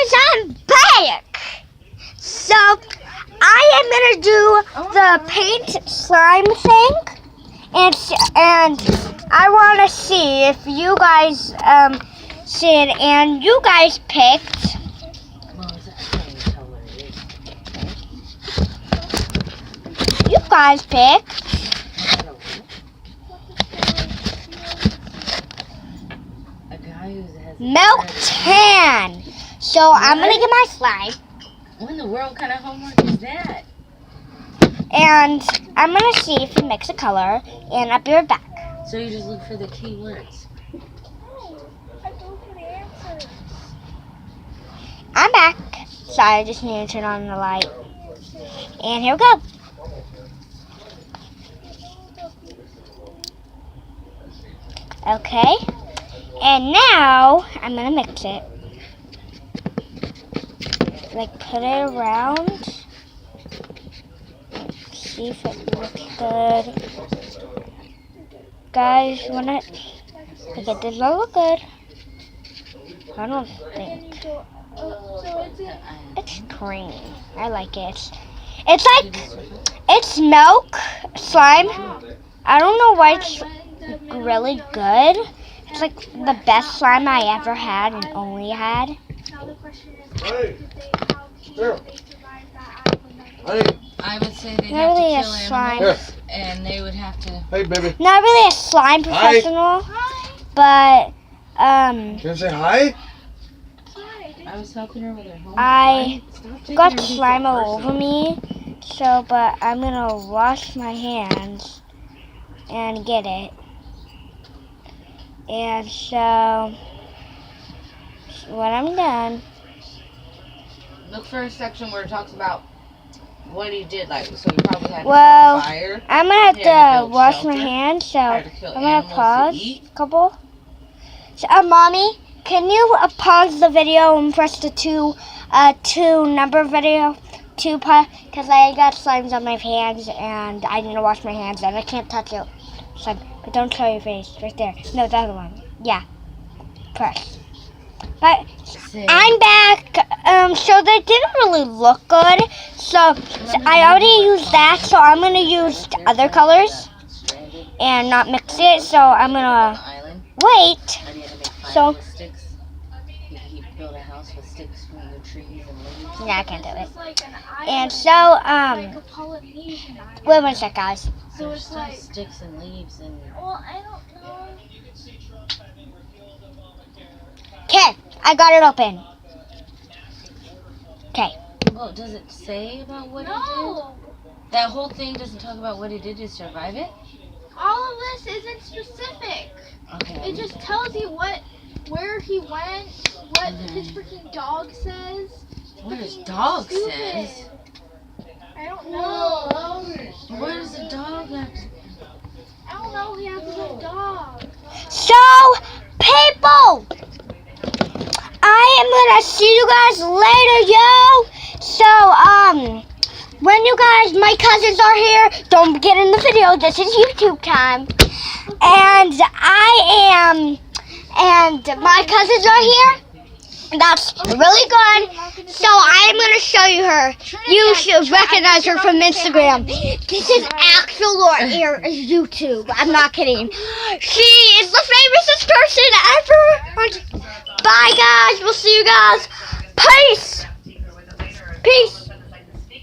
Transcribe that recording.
guys, I'm back. So I am gonna do the paint slime thing, and I want to see if you guys see it, and you guys picked. You guys picked milk tan. So I'm gonna get my slime. What in the world kind of homework is that? And I'm gonna see if it makes a color, and I'll be right back. So you just look for the key words. I don't know the answers. I'm back. Sorry, I just need to turn on the light. And here we go. Okay. And now I'm gonna mix it. Like put it around. See if it looks good. Guys, when it does not look good. I don't think. It's creamy. I like it. It's like, it's milk slime. I don't know why it's really good. It's like the best slime I ever had and only had. Now the question is, Hey. how they survive that island? I would say they'd Not have really to a kill slime. animals, and they would have to. Hey, baby. Not really a slime professional, but Can you say hi? I was helping her with her homework. I Stop taking got everything so slime all personal. over me. So, but I'm gonna wash my hands and get it. And so, when I'm done, Look for a section where it talks about what he did. Like, so he probably had to Well, start a fire. I'm gonna have Yeah, to build wash my shelter. hands. So Tried to kill I'm gonna animals to pause eat. a couple. So, Mommy, can you pause the video and press the two number video? Because I got slimes on my hands and I need to wash my hands and I can't touch it. Slime, but don't show your face right there. No, the other one. Yeah, press. But I'm back. So they didn't really look good. So I already used that. So I'm gonna use other colors and not mix it. So I'm gonna Island. wait. And you had to make fire So- with sticks. You could build a house with sticks from the trees and leaves. Yeah, I can't do it. It's like an island, And so like a Polynesian island. wait one sec, guys. So There's it's still like, sticks and leaves and. well, I don't know. Okay, I got it open. Okay. Well, does it say about what he did? No, That whole thing doesn't talk about what he did to survive it? all of this isn't specific. Okay. It just tells you where he went, what Mhm. his freaking dog says. What his Freaking dog stupid. says? I don't know. What does the dog have to... I don't know. He has a good dog. So, people, I am gonna see you guys later, yo. So, when you guys, my cousins are here, don't get in the video. This is YouTube time, and and my cousins are here. That's really good. So I am gonna show you her. You should recognize her from Instagram. This is actual or YouTube. I'm not kidding. She is the famousest person ever. Bye guys. We'll see you guys. Peace. Peace.